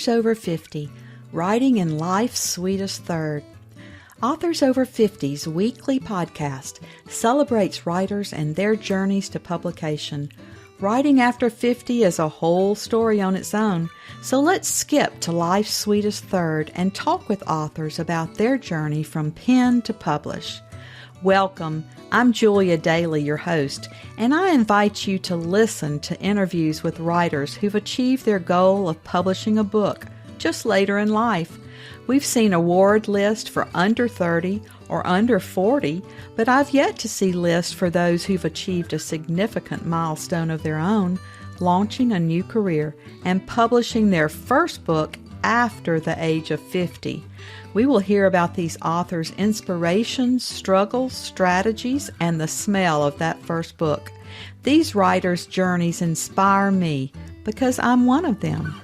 Authors Over 50, Writing in Life's Sweetest Third. Authors Over 50's weekly podcast celebrates writers and their journeys to publication. Writing after 50 is a whole story on its own, so let's skip to life's sweetest third and talk with authors about their journey from pen to publish. Welcome. I'm Julia Daly, your host, and I invite you to listen to interviews with writers who've achieved their goal of publishing a book just later in life. We've seen award lists for under 30 or under 40, but I've yet to see lists for those who've achieved a significant milestone of their own, launching a new career and publishing their first book after the age of 50. We will hear about these authors' inspirations, struggles, strategies, and the smell of that first book. These writers' journeys inspire me because I'm one of them.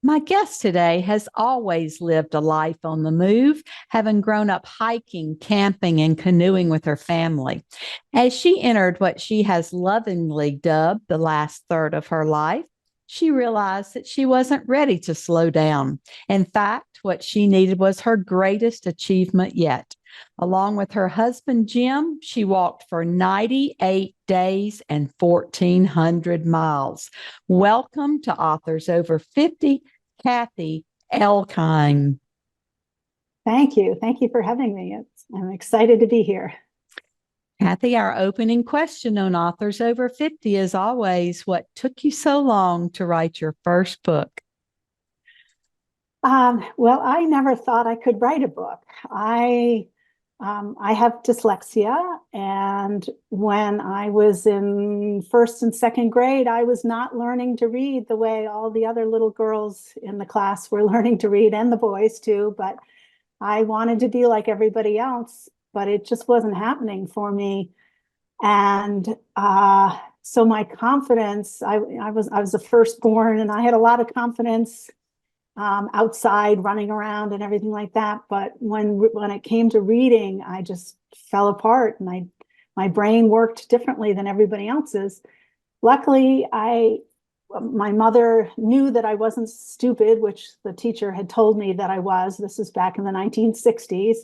My guest today has always lived a life on the move, having grown up hiking, camping, and canoeing with her family. As she entered what she has lovingly dubbed the last third of her life, she realized that she wasn't ready to slow down. In fact, what she needed was her greatest achievement yet. Along with her husband, Jim, she walked for 98 days and 1,400 miles. Welcome to Authors Over 50, Kathy Elkind. Thank you. Thank you for having me. I'm excited to be here. Kathy, our opening question on Authors Over 50 is always, what took you so long to write your first book? Well, I never thought I could write a book. I have dyslexia, and when I was in first and second grade, I was not learning to read the way all the other little girls in the class were learning to read, and the boys too, but I wanted to be like everybody else, but it just wasn't happening for me. And so my confidence, I was the firstborn, and I had a lot of confidence outside running around and everything like that. But when it came to reading, I just fell apart, and my brain worked differently than everybody else's. Luckily, my mother knew that I wasn't stupid, which the teacher had told me that I was. This is back in the 1960s.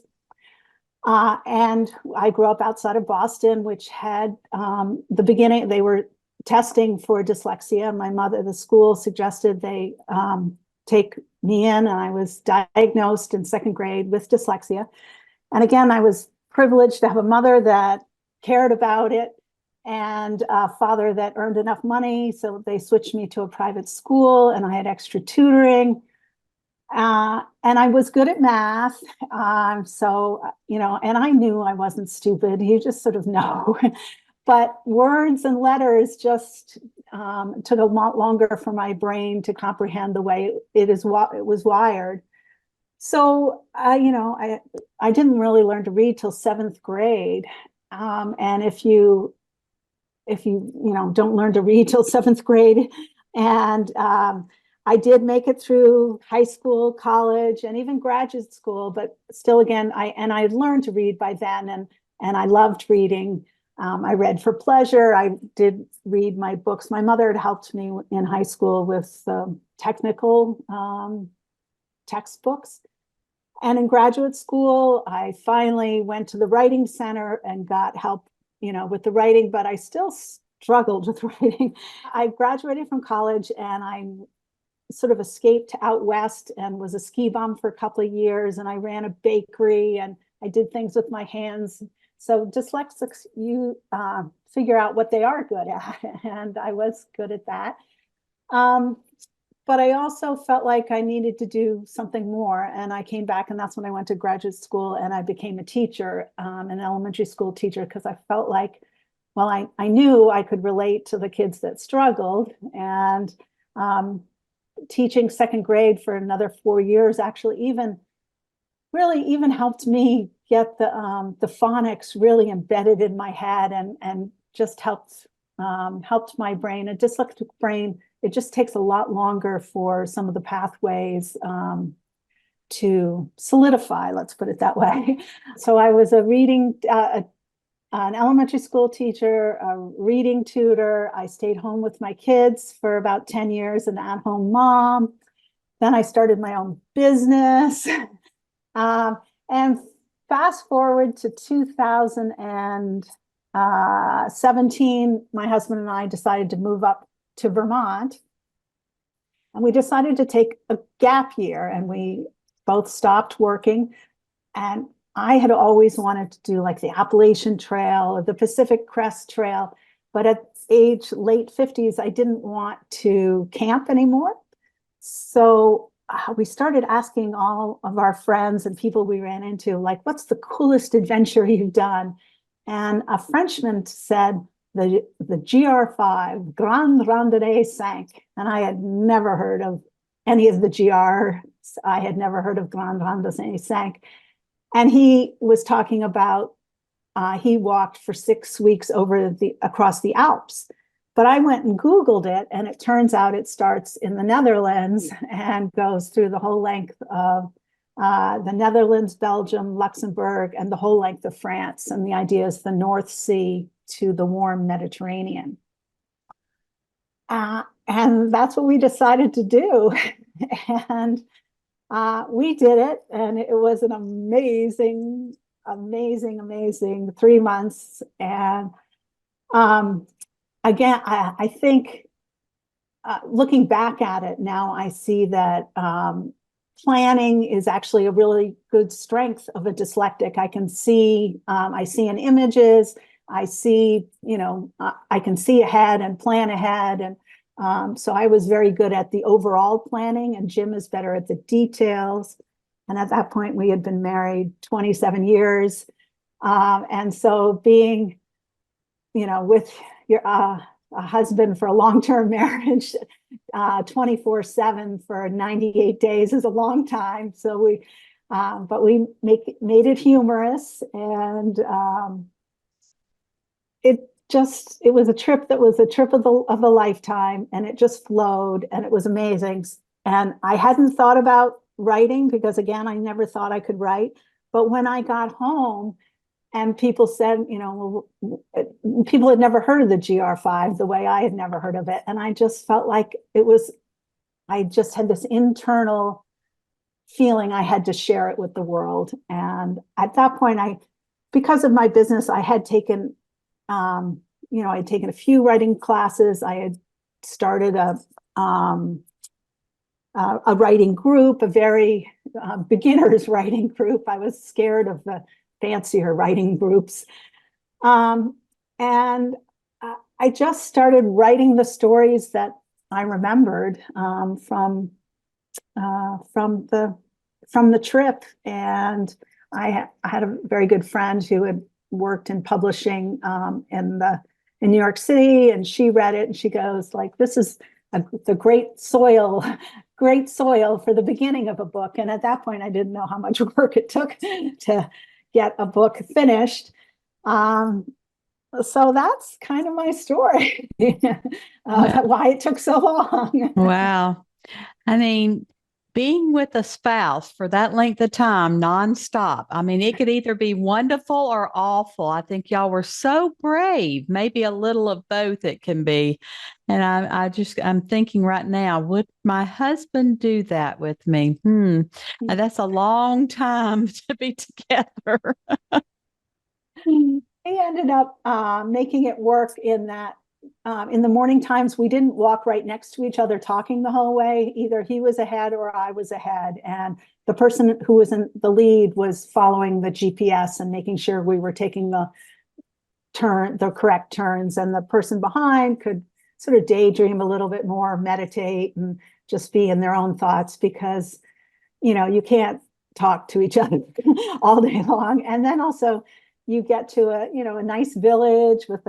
And I grew up outside of Boston, which had the beginning, they were testing for dyslexia. The school suggested they take me in, and I was diagnosed in second grade with dyslexia. And again, I was privileged to have a mother that cared about it and a father that earned enough money. So they switched me to a private school, and I had extra tutoring. And I was good at math. So, and I knew I wasn't stupid. You just sort of know. But words and letters just took a lot longer for my brain to comprehend the way it was wired. So, I didn't really learn to read till seventh grade. And if you don't learn to read till seventh grade, and I did make it through high school, college, and even graduate school, but still, again, I learned to read by then, and I loved reading. I read for pleasure. I did read my books. My mother had helped me in high school with technical textbooks. And in graduate school, I finally went to the writing center and got help, with the writing, but I still struggled with writing. I graduated from college, and I sort of escaped out west and was a ski bum for a couple of years, and I ran a bakery, and I did things with my hands. So dyslexics, you figure out what they are good at, and I was good at that. But I also felt like I needed to do something more, and I came back, and that's when I went to graduate school, and I became a teacher, an elementary school teacher, because I felt like, well, I knew I could relate to the kids that struggled, and teaching second grade for another 4 years actually even helped me get the phonics really embedded in my head, and just helped my brain. A dyslexic brain, it just takes a lot longer for some of the pathways to solidify, let's put it that way. So I was a an elementary school teacher, a reading tutor. I stayed home with my kids for about 10 years, an at-home mom. Then I started my own business. Um, and fast forward to 2017, my husband and I decided to move up to Vermont. And we decided to take a gap year, and we both stopped working. And I had always wanted to do like the Appalachian Trail or the Pacific Crest Trail. But at age late 50s, I didn't want to camp anymore. So we started asking all of our friends and people we ran into, like, what's the coolest adventure you've done? And a Frenchman said, the GR5, Grand Randonnée 5. And I had never heard of any of the GRs. I had never heard of Grand Randonnée 5. And he was talking about, he walked for 6 weeks across the Alps. But I went and Googled it, and it turns out it starts in the Netherlands and goes through the whole length of the Netherlands, Belgium, Luxembourg, and the whole length of France. And the idea is the North Sea to the warm Mediterranean. And that's what we decided to do. And we did it, and it was an amazing, amazing 3 months. And again, I think looking back at it now, I see that planning is actually a really good strength of a dyslexic. I see in images, I see, I can see ahead and plan ahead. And so I was very good at the overall planning, and Jim is better at the details. And at that point, we had been married 27 years. And so being, with your a husband for a long-term marriage, 24/7 for 98 days is a long time. So but we made it humorous, and it was a trip that was a trip of a lifetime, and it just flowed, and it was amazing. And I hadn't thought about writing because, again, I never thought I could write. But when I got home, and people said, people had never heard of the GR5 the way I had never heard of it. And I just felt like I just had this internal feeling I had to share it with the world. And at that point, because of my business, I had taken, I'd taken a few writing classes. I had started a writing group, a very beginner's writing group. I was scared of the fancier writing groups. And I just started writing the stories that I remembered from the trip. And I had a very good friend who had worked in publishing in New York City, and she read it and she goes, like, this is the great soil for the beginning of a book. And at that point, I didn't know how much work it took to get a book finished. So that's kind of my story, why it took so long. Wow. I mean, being with a spouse for that length of time, nonstop. I mean, it could either be wonderful or awful. I think y'all were so brave. Maybe a little of both it can be. And I'm thinking right now, would my husband do that with me? That's a long time to be together. He ended up making it work in that in the morning times, we didn't walk right next to each other talking the whole way. Either he was ahead or I was ahead. And the person who was in the lead was following the GPS and making sure we were taking the correct turns. And the person behind could sort of daydream a little bit more, meditate, and just be in their own thoughts, because, you can't talk to each other all day long. And then also you get to a nice village with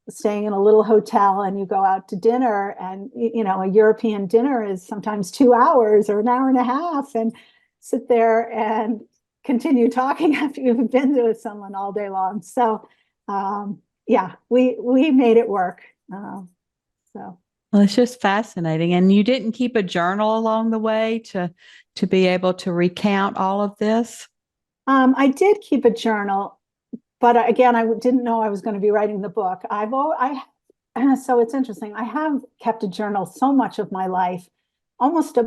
staying in a little hotel, and you go out to dinner, and a European dinner is sometimes 2 hours or an hour and a half, and sit there and continue talking after you've been with someone all day long. So we made it work. Well, it's just fascinating. And you didn't keep a journal along the way to be able to recount all of this? I did keep a journal, but again, I didn't know I was going to be writing the book. So it's interesting. I have kept a journal so much of my life, almost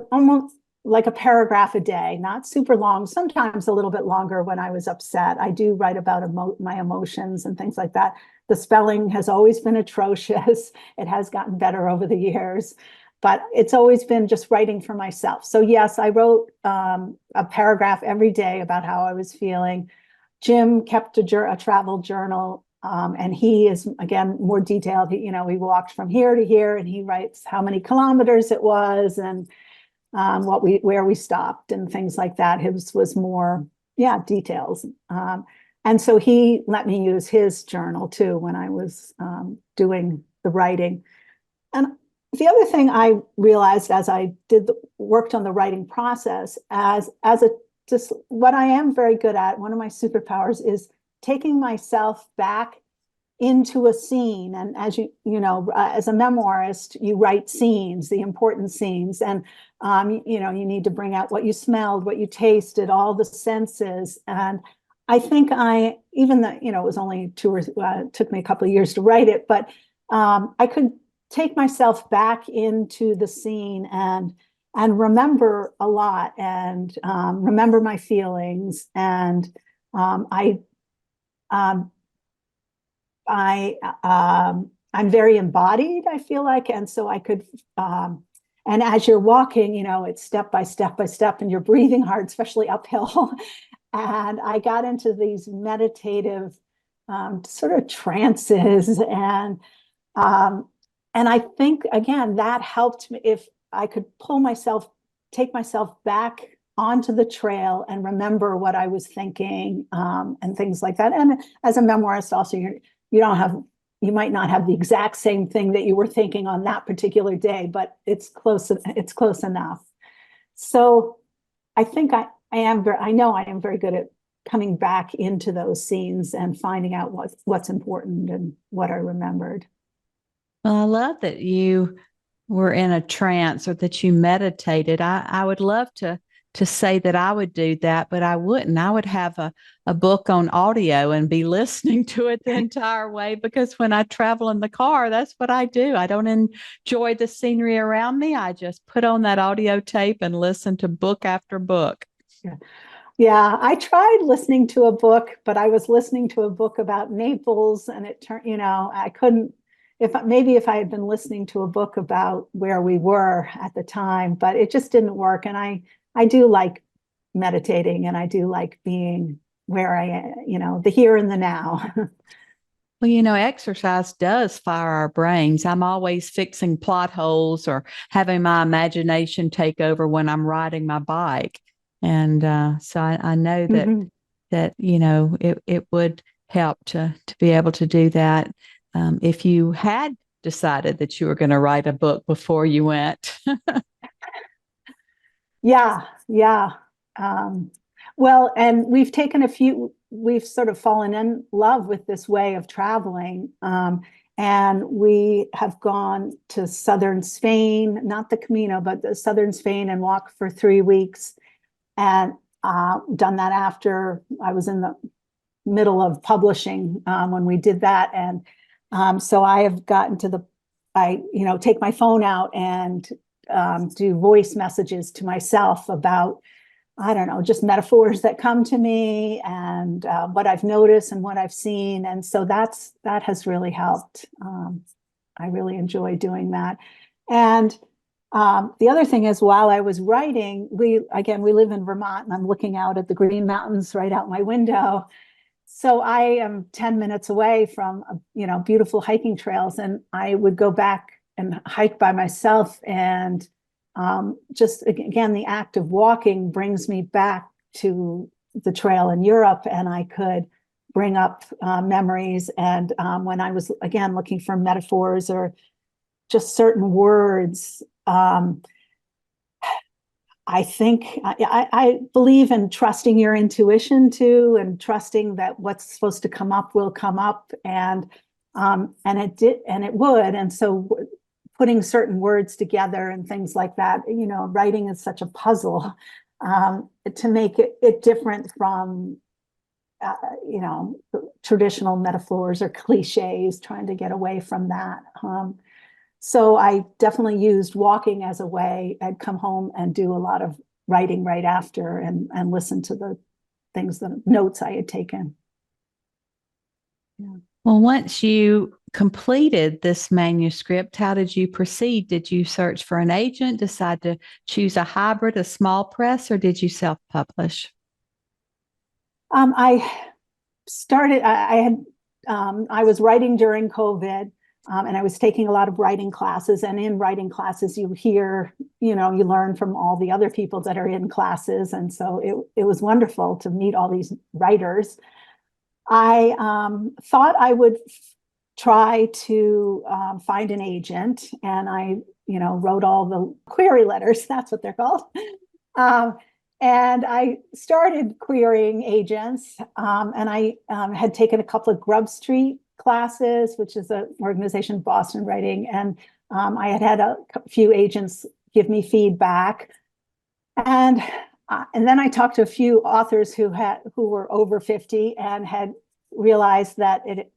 like a paragraph a day, not super long, sometimes a little bit longer when I was upset. I do write about my emotions and things like that. The spelling has always been atrocious. It has gotten better over the years, but it's always been just writing for myself. So yes, I wrote a paragraph every day about how I was feeling. Jim kept a travel journal, and he is, again, more detailed. He walked from here to here, and he writes how many kilometers it was and where we stopped and things like that. His was more, yeah, details. And so he let me use his journal too when I was doing the writing. And the other thing I realized as I worked on the writing process, as a just what I am very good at, one of my superpowers is taking myself back into a scene. And as you know, as a memoirist, you write scenes, the important scenes, and you need to bring out what you smelled, what you tasted, all the senses. And I think even though it was only took me a couple of years to write it, but I could take myself back into the scene and remember a lot, and remember my feelings. And I I'm very embodied, I feel like, and so I could. And as you're walking, it's step by step by step, and you're breathing hard, especially uphill. And I got into these meditative sort of trances, and I think, again, that helped me. If I could take myself back onto the trail and remember what I was thinking, and things like that. And as a memoirist, also, you might not have the exact same thing that you were thinking on that particular day, but it's close enough. So I think I know I am very good at coming back into those scenes and finding out what's important and what I remembered. Well, I love that you were in a trance or that you meditated. I would love to say that I would do that, but I wouldn't. I would have a book on audio and be listening to it the entire way, because when I travel in the car, that's what I do. I don't enjoy the scenery around me. I just put on that audio tape and listen to book after book. Yeah. Yeah, I tried listening to a book, but I was listening to a book about Naples, and it turned, I couldn't, if I had been listening to a book about where we were at the time, but it just didn't work. And I do like meditating, and I do like being where I am, the here and the now. Well, exercise does fire our brains. I'm always fixing plot holes or having my imagination take over when I'm riding my bike. And so I know that Mhm. it would help to be able to do that. If you had decided that you were going to write a book before you went. Yeah, yeah. Um, well, and we've sort of fallen in love with this way of traveling. And we have gone to southern Spain, not the Camino, but the southern Spain, and walked for 3 weeks, and done that after I was in the middle of publishing when we did that. And so I have gotten to I take my phone out and do voice messages to myself about, I don't know, just metaphors that come to me, and what I've noticed and what I've seen. And so that has really helped. I really enjoy doing that. And the other thing is, while I was writing, we live in Vermont, and I'm looking out at the Green Mountains right out my window. So I am 10 minutes away from, beautiful hiking trails, and I would go back and hike by myself. And just again, the act of walking brings me back to the trail in Europe, and I could bring up memories. And when I was, again, looking for metaphors or just certain words, I think I believe in trusting your intuition too, and trusting that what's supposed to come up will come up, and it did, and it would. And so putting certain words together and things like that, writing is such a puzzle, to make it different from uh, you know, traditional metaphors or cliches, trying to get away from that. So I definitely used walking as a way. I'd come home and do a lot of writing right after and listen to the things, the notes I had taken. Yeah. Well, once you completed this manuscript, how did you proceed? Did you search for an agent, decide to choose a hybrid, a small press, or did you self-publish? I started, I had, I was writing during COVID, and I was taking a lot of writing classes. And in writing classes, you hear, you learn from all the other people that are in classes. And so it was wonderful to meet all these writers. I thought I would try to find an agent, and I, wrote all the query letters. That's what they're called. Um, and I started querying agents, and I had taken a couple of Grub Street classes, which is an organization, Boston Writing, and I had had a few agents give me feedback, and then I talked to a few authors who were over 50 and had realized that it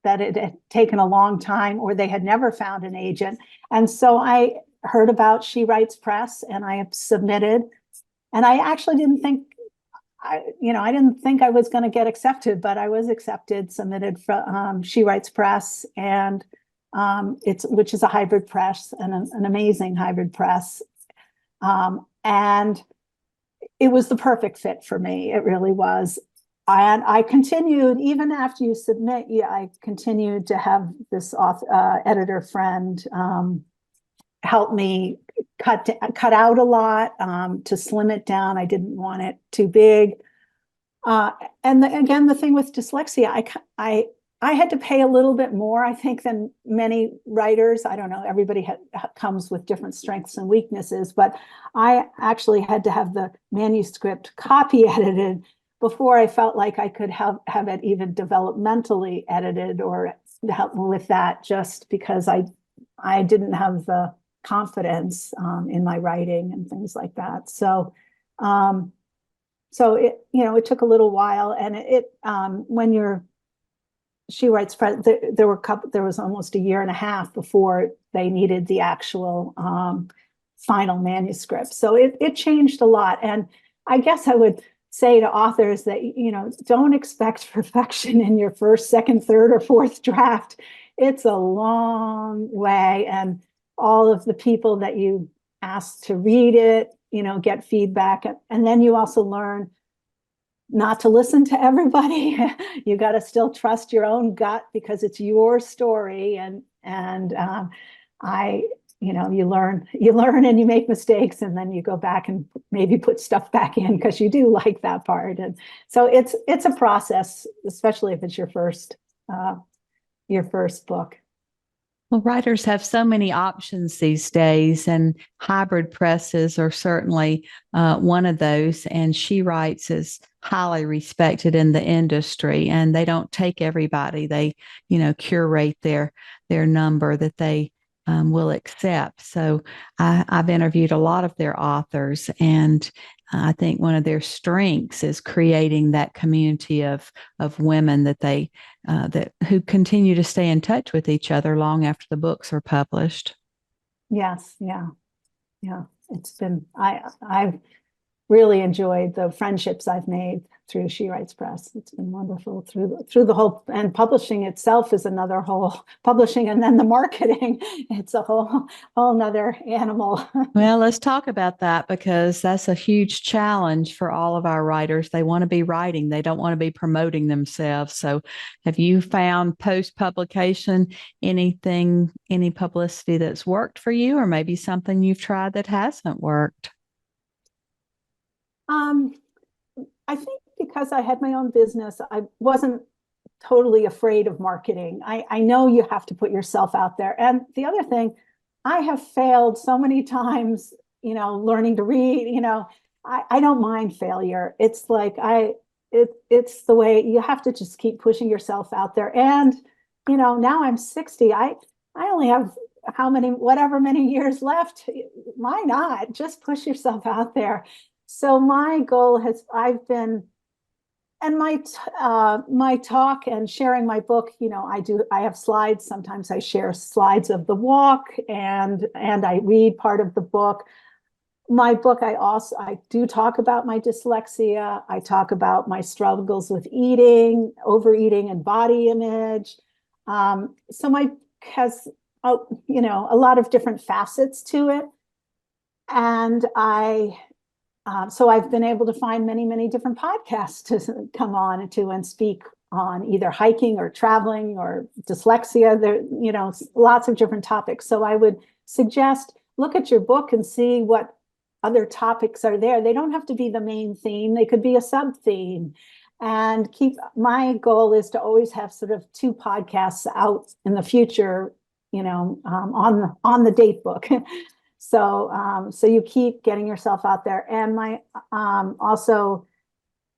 had taken a long time, or they had never found an agent. And so I heard about She Writes Press, and I submitted. And I actually didn't think I didn't think I was going to get accepted, but I was accepted, submitted for She Writes Press, and which is a hybrid press, and an amazing hybrid press. And it was the perfect fit for me. It really was. And I continued, even after you submit, I continued to have this editor friend help me cut out a lot, to slim it down. I didn't want it too big. Again, the thing with dyslexia, I had to pay a little bit more, I think, than many writers. I don't know, everybody comes with different strengths and weaknesses, but I actually had to have the manuscript copy edited before I felt like I could have it even developmentally edited or help with that, just because I didn't have the confidence in my writing and things like that. So it took a little while, and when She Writes Press, there was almost a year and a half before they needed the actual final manuscript. So it changed a lot. And I guess I would say to authors that, don't expect perfection in your first, second, third, or fourth draft. It's a long way. And all of the people that you ask to read it, get feedback. And then you also learn not to listen to everybody. You got to still trust your own gut, because it's your story. And you learn and you make mistakes, and then you go back and maybe put stuff back in because you do like that part. And so it's a process, especially if it's your first book. Well, writers have so many options these days, and hybrid presses are certainly one of those. And She Writes is highly respected in the industry, and they don't take everybody. They, curate their number that they will accept. So I've interviewed a lot of their authors, and I think one of their strengths is creating that community of women that who continue to stay in touch with each other long after the books are published. Yes, yeah. It's been I've really enjoyed the friendships I've made through She Writes Press. It's been wonderful through the whole, and publishing itself is another whole, publishing and then the marketing. It's a whole nother animal. Well, let's talk about that, because that's a huge challenge for all of our writers. They want to be writing. They don't want to be promoting themselves. So have you found post-publication any publicity that's worked for you, or maybe something you've tried that hasn't worked? I think because I had my own business, I wasn't totally afraid of marketing. I know you have to put yourself out there. And the other thing, I have failed so many times, learning to read, I don't mind failure. It's like it's the way you have to just keep pushing yourself out there. And, now I'm 60. I only have whatever many years left. Why not? Just push yourself out there. So my goal I've been And my talk and sharing my book, I have slides. Sometimes I share slides of the walk, and I read part of the book. My book, I do talk about my dyslexia. I talk about my struggles with eating, overeating, and body image. So my book has a lot of different facets to it, and so I've been able to find many, many different podcasts to come on to and speak on either hiking or traveling or dyslexia. There, lots of different topics. So I would suggest look at your book and see what other topics are there. They don't have to be the main theme. They could be a sub theme. And my goal is to always have sort of 2 podcasts out in the future, on the date book. So you keep getting yourself out there. And also,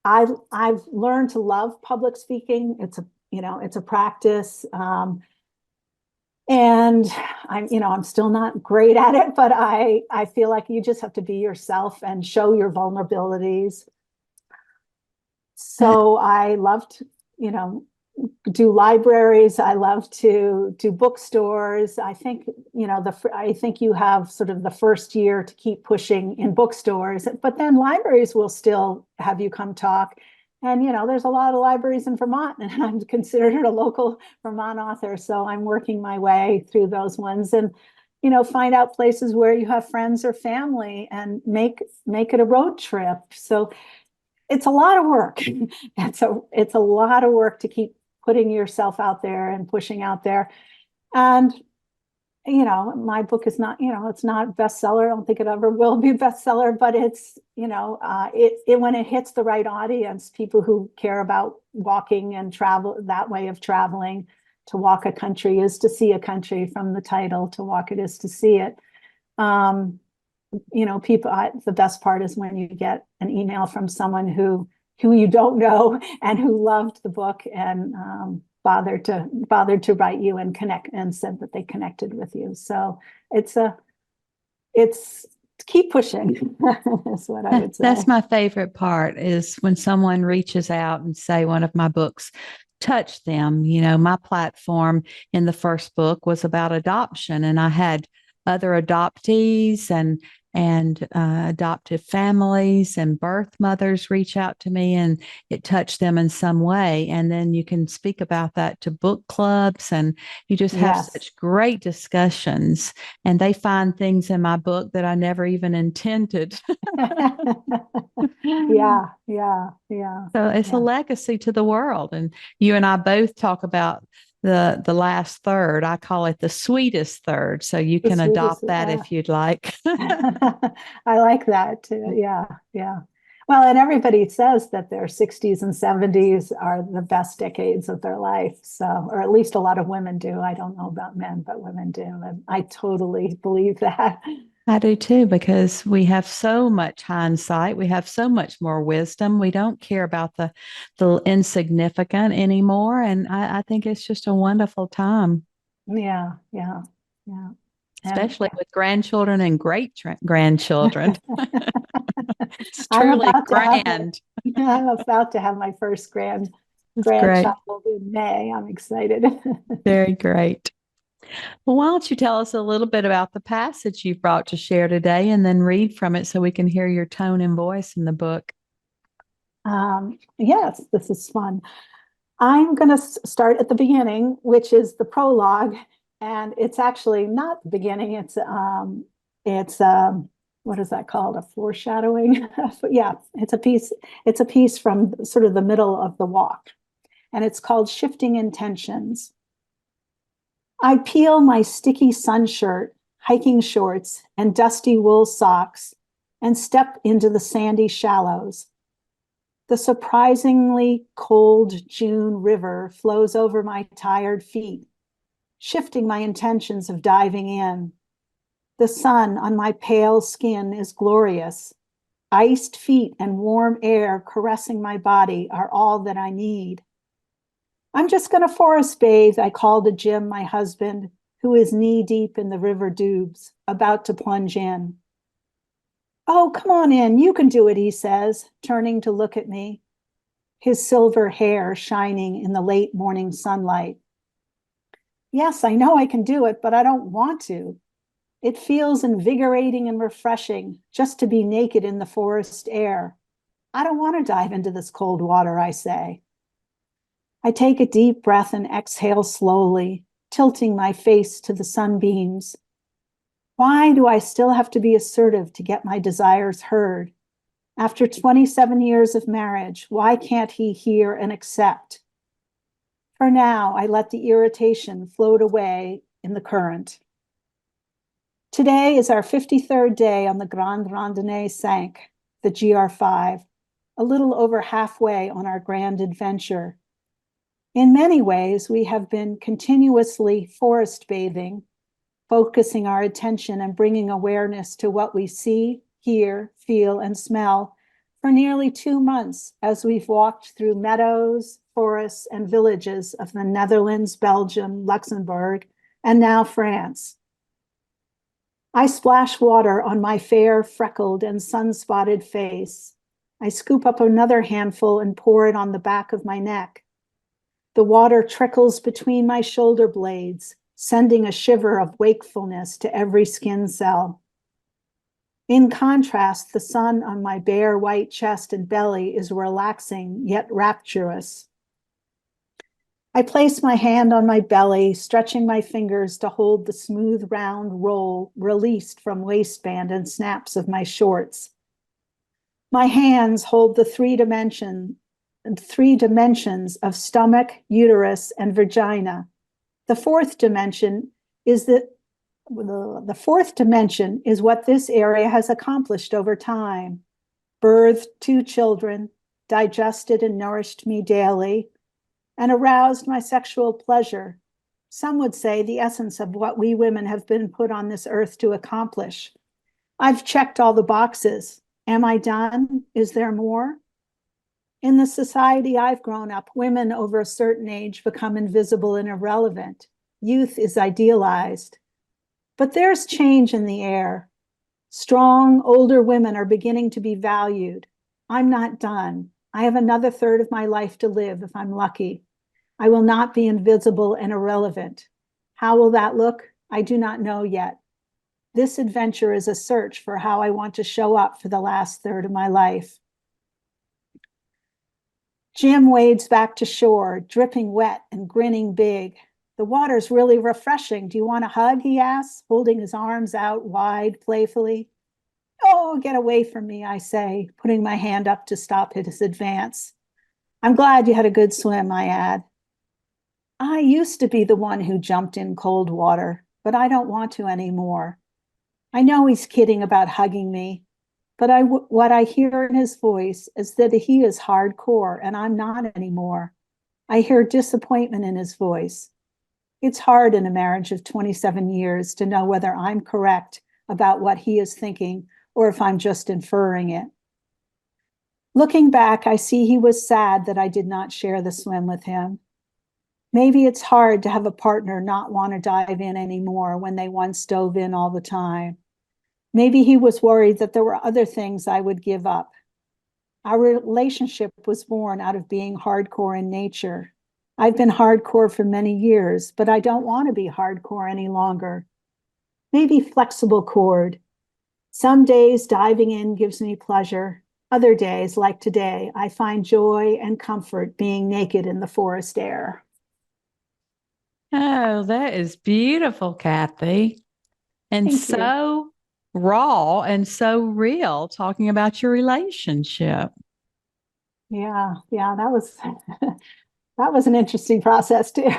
I've learned to love public speaking. It's a practice. And I'm still not great at it, but I feel like you just have to be yourself and show your vulnerabilities. So I love to, do libraries. I love to do bookstores. I think, I think you have sort of the first year to keep pushing in bookstores, but then libraries will still have you come talk. And, there's a lot of libraries in Vermont, and I'm considered a local Vermont author. So I'm working my way through those ones and, find out places where you have friends or family and make it a road trip. So it's a lot of work. It's a lot of work to keep putting yourself out there and pushing out there. And, my book is not, it's not a bestseller. I don't think it ever will be a bestseller, but it's, when it hits the right audience, people who care about walking and travel, that way of traveling. To walk a country is to see a country, from the title. To walk it is to see it. People, the best part is when you get an email from someone who you don't know and who loved the book and bothered to write you and connect and said that they connected with you. So it's keep pushing. That's what I would say. That's my favorite part, is when someone reaches out and say one of my books touched them. My platform in the first book was about adoption, and I had other adoptees and adoptive families and birth mothers reach out to me, and it touched them in some way. And then you can speak about that to book clubs, and you just have such great discussions, and they find things in my book that I never even intended. Yeah. So it's a legacy to the world. And you and I both talk about the last third. I call it the sweetest third. So you can adopt that if you'd like. I like that too. Yeah. Well, and everybody says that their 60s and 70s are the best decades of their life. So, or at least a lot of women do. I don't know about men, but women do. And I totally believe that. I do too, because we have so much hindsight. We have so much more wisdom. We don't care about the insignificant anymore. And I think it's just a wonderful time. Yeah. Especially with grandchildren and great grandchildren. It's truly grand. I'm about to have my first grandchild in May. I'm excited. Very great. Well, why don't you tell us a little bit about the passage you've brought to share today, and then read from it so we can hear your tone and voice in the book? Yes, this is fun. I'm going to start at the beginning, which is the prologue, and it's actually not the beginning. It's what is that called? A foreshadowing? Yeah, it's a piece. It's a piece from sort of the middle of the walk, and it's called Shifting Intentions. I peel my sticky sun shirt, hiking shorts, and dusty wool socks, and step into the sandy shallows. The surprisingly cold June river flows over my tired feet, shifting my intentions of diving in. The sun on my pale skin is glorious. Iced feet and warm air caressing my body are all that I need. I'm just going to forest bathe, I call to Jim, my husband, who is knee-deep in the river dubs, about to plunge in. Oh, come on in, you can do it, he says, turning to look at me. his silver hair shining in the late morning sunlight. Yes, I know I can do it, but I don't want to. It feels invigorating and refreshing just to be naked in the forest air. I don't want to dive into this cold water, I say. I take a deep breath and exhale slowly, tilting my face to the sunbeams. Why do I still have to be assertive to get my desires heard? After 27 years of marriage, why can't he hear and accept? For now, I let the irritation float away in the current. Today is our 53rd day on the Grande Randonnée 5, the GR5, a little over halfway on our grand adventure. In many ways, we have been continuously forest bathing, focusing our attention and bringing awareness to what we see, hear, feel, and smell for nearly 2 months as we've walked through meadows, forests, and villages of the Netherlands, Belgium, Luxembourg, and now France. I splash water on my fair, freckled, and sun-spotted face. I scoop up another handful and pour it on the back of my neck. The water trickles between my shoulder blades, sending a shiver of wakefulness to every skin cell. In contrast, the sun on my bare white chest and belly is relaxing yet rapturous. I place my hand on my belly, stretching my fingers to hold the smooth round roll released from waistband and snaps of my shorts. My hands hold the three dimensions of stomach, uterus, and vagina. The fourth dimension is what this area has accomplished over time. Birthed 2 children, digested and nourished me daily, and aroused my sexual pleasure. Some would say the essence of what we women have been put on this earth to accomplish. I've checked all the boxes. Am I done? Is there more? In the society I've grown up, women over a certain age become invisible and irrelevant. Youth is idealized. But there's change in the air. Strong, older women are beginning to be valued. I'm not done. I have another third of my life to live if I'm lucky. I will not be invisible and irrelevant. How will that look? I do not know yet. This adventure is a search for how I want to show up for the last third of my life. Jim wades back to shore, dripping wet and grinning big. The water's really refreshing. Do you want a hug? He asks, holding his arms out wide playfully. Oh, get away from me, I say, putting my hand up to stop his advance. I'm glad you had a good swim, I add. I used to be the one who jumped in cold water, but I don't want to anymore. I know he's kidding about hugging me, but what I hear in his voice is that he is hardcore and I'm not anymore. I hear disappointment in his voice. It's hard in a marriage of 27 years to know whether I'm correct about what he is thinking or if I'm just inferring it. Looking back, I see he was sad that I did not share the swim with him. Maybe it's hard to have a partner not want to dive in anymore when they once dove in all the time. Maybe he was worried that there were other things I would give up. Our relationship was born out of being hardcore in nature. I've been hardcore for many years, but I don't want to be hardcore any longer. Maybe flexible cord. Some days diving in gives me pleasure. Other days, like today, I find joy and comfort being naked in the forest air. Oh, that is beautiful, Kathy. And Thank you. so raw and so real, talking about your relationship. Yeah, that was an interesting process too.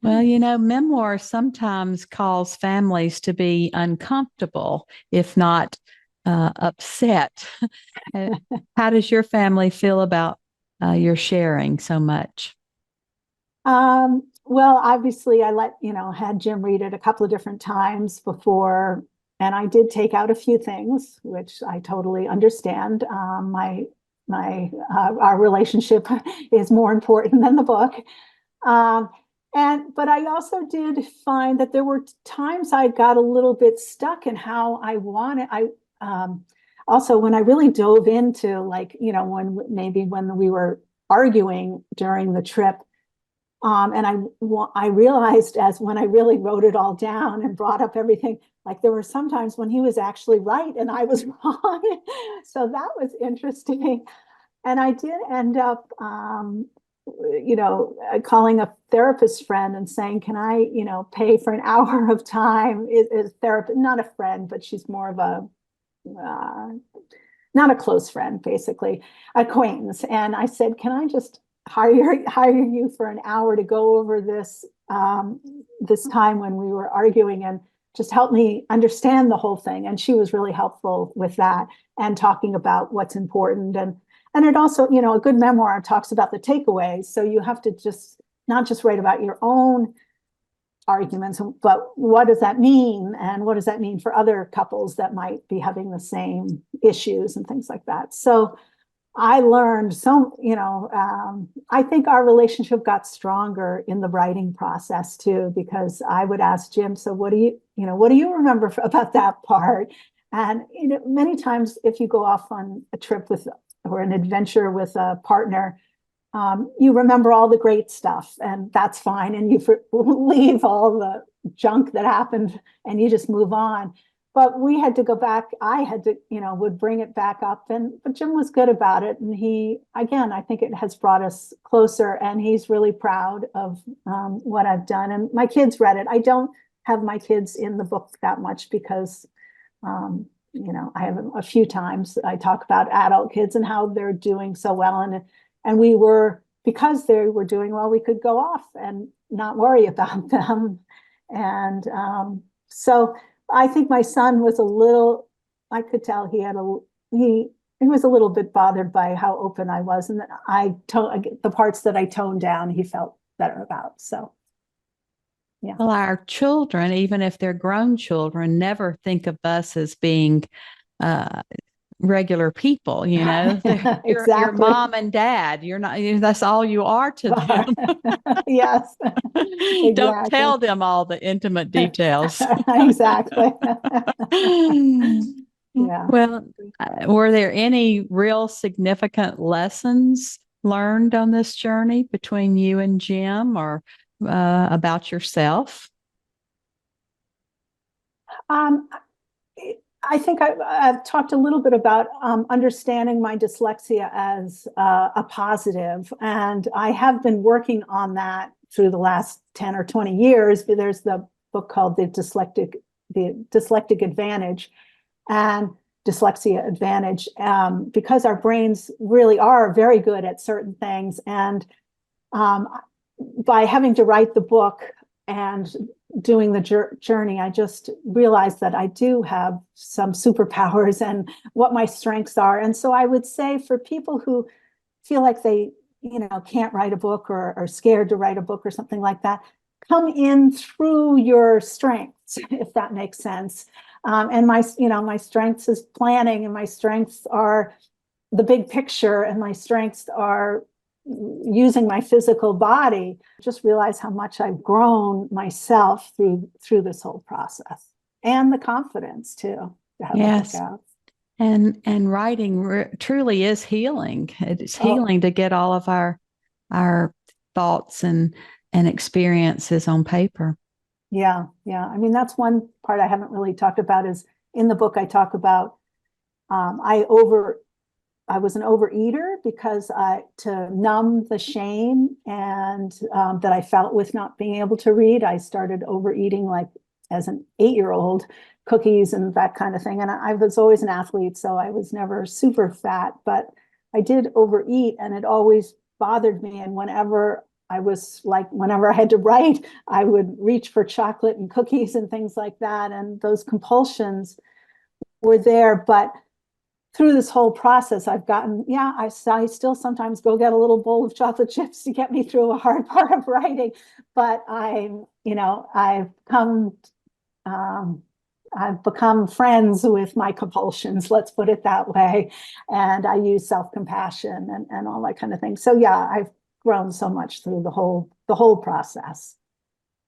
Well, you know, memoir sometimes cause families to be uncomfortable, if not upset. How does your family feel about your sharing so much? Well, obviously, had Jim read it a couple of different times before, and I did take out a few things, which I totally understand. Our relationship is more important than the book. But I also did find that there were times I got a little bit stuck in how I wanted. Also when I really dove into when we were arguing during the trip. And I realized as when I really wrote it all down and brought up everything, like there were some times when he was actually right and I was wrong. So that was interesting. And I did end up, calling a therapist friend and saying, can I, pay for an hour of time? Is therapist, not a friend, but she's more of a, not a close friend, basically, acquaintance. And I said, can I just hire you for an hour to go over this this time when we were arguing and just help me understand the whole thing? And she was really helpful with that and talking about what's important. And it also, a good memoir talks about the takeaways. So you have to just not just write about your own arguments, but what does that mean? And what does that mean for other couples that might be having the same issues and things like that? So I learned I think our relationship got stronger in the writing process too, because I would ask Jim, so what do you remember about that part? And, many times if you go off on a trip or an adventure with a partner, you remember all the great stuff and that's fine. And you leave all the junk that happened and you just move on. But we had to go back. I had to, would bring it back up. But Jim was good about it. And I think it has brought us closer. And he's really proud of what I've done. And my kids read it. I don't have my kids in the book that much because, I have a few times I talk about adult kids and how they're doing so well. And because they were doing well, we could go off and not worry about them. And so I think my son was I could tell he was a little bit bothered by how open I was. And the parts that I toned down, he felt better about. So, yeah. Well, our children, even if they're grown children, never think of us as being regular people, Exactly. Your mom and dad. You're not, that's all you are to them. Yes. Exactly. Don't tell them all the intimate details. Exactly. Yeah. Well, were there any real significant lessons learned on this journey between you and Jim or about yourself? I think I've talked a little bit about understanding my dyslexia as a positive, and I have been working on that through the last 10 or 20 years. There's the book called The Dyslectic Advantage and Dyslexia Advantage, because our brains really are very good at certain things. And by having to write the book and doing the journey, I just realized that I do have some superpowers and what my strengths are. And so I would say for people who feel like they, can't write a book or are scared to write a book or something like that, come in through your strengths, if that makes sense. And my strengths is planning, and my strengths are the big picture, and my strengths are using my physical body. Just realize how much I've grown myself through this whole process, and the confidence too to have a book out. And writing truly is healing. It's healing to get all of our thoughts and experiences on paper. Yeah. I mean, that's one part I haven't really talked about. Is in the book I talk about I was an overeater because to numb the shame and that I felt with not being able to read, I started overeating like as an 8-year-old, cookies and that kind of thing. And I was always an athlete, so I was never super fat, but I did overeat, and it always bothered me. And whenever I had to write, I would reach for chocolate and cookies and things like that. And those compulsions were there. But through this whole process, I've gotten, I still sometimes go get a little bowl of chocolate chips to get me through a hard part of writing. But I've become friends with my compulsions, let's put it that way. And I use self-compassion and all that kind of thing. So I've grown so much through the whole process.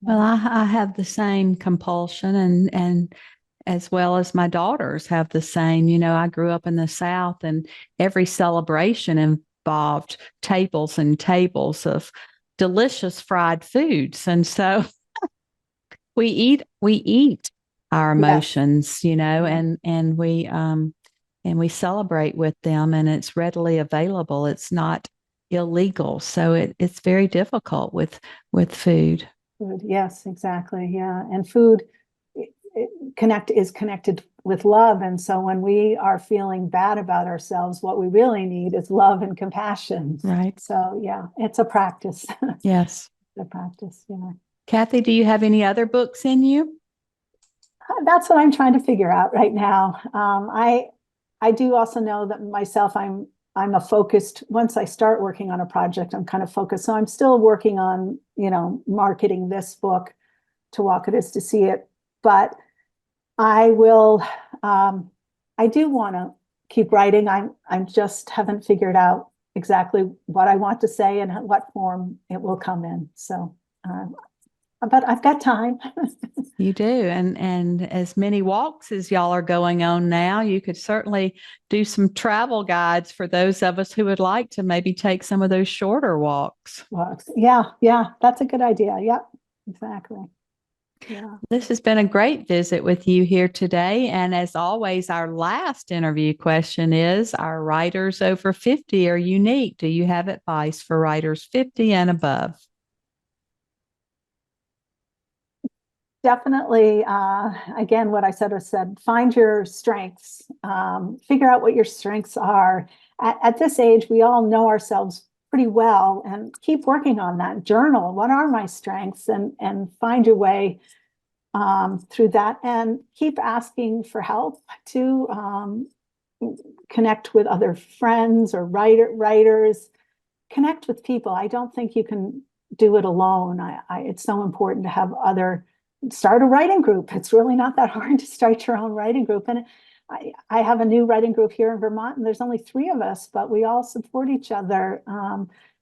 Well, I have the same compulsion, and as well as my daughters have the same. I grew up in the South, and every celebration involved tables and tables of delicious fried foods. And so we eat our emotions, and we celebrate with them, and it's readily available. It's not illegal. So it's very difficult with food. Food, yes, exactly. Yeah. And food is connected with love. And so when we are feeling bad about ourselves, what we really need is love and compassion. Right. So yeah, it's a practice. Yes. A practice, yeah. Kathy, do you have any other books in you? That's what I'm trying to figure out right now. I do also know that myself, I'm a focused, once I start working on a project, I'm kind of focused. So I'm still working on, marketing this book, To Walk It Is to See It. But I will, I do want to keep writing. I just haven't figured out exactly what I want to say and what form it will come in. So, but I've got time. You do. And as many walks as y'all are going on now, you could certainly do some travel guides for those of us who would like to maybe take some of those shorter walks. Yeah, that's a good idea. Yep, exactly. Yeah. This has been a great visit with you here today. And as always, our last interview question is, our writers over 50 are unique. Do you have advice for writers 50 and above? Definitely, again, what I said, find your strengths, figure out what your strengths are. At this age, we all know ourselves pretty well, and keep working on that. Journal, what are my strengths, and find your way through that, and keep asking for help to connect with other friends or writers, connect with people. I don't think you can do it alone. It's so important to have start a writing group. It's really not that hard to start your own writing group. And I have a new writing group here in Vermont, and there's only 3 of us, but we all support each other.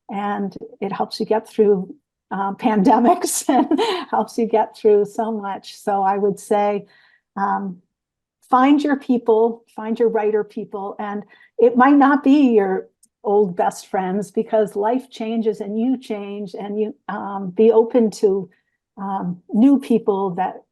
And it helps you get through pandemics and helps you get through so much. So I would say, find your people, find your writer people. And it might not be your old best friends, because life changes and you change, and you be open to new people that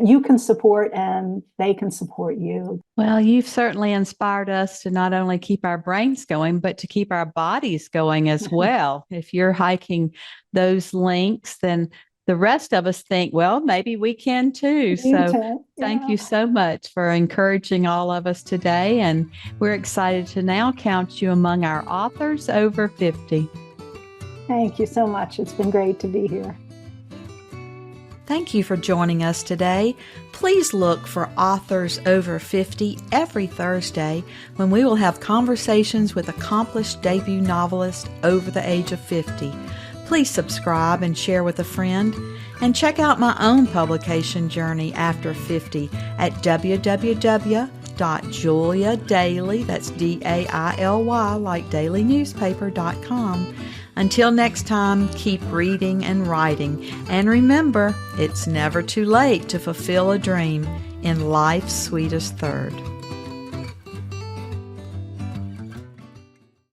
you can support and they can support you. Well, you've certainly inspired us to not only keep our brains going, but to keep our bodies going as well. If you're hiking those links, then the rest of us think, well, maybe we can too. So thank you so much for encouraging all of us today. And we're excited to now count you among our authors over 50. Thank you so much. It's been great to be here. Thank you for joining us today. Please look for Authors Over 50 every Thursday, when we will have conversations with accomplished debut novelists over the age of 50. Please subscribe and share with a friend, and check out my own publication journey after 50 at www.juliadaily, that's DAILY, like dailynewspaper.com. Until next time, keep reading and writing. And remember, it's never too late to fulfill a dream in life's sweetest third.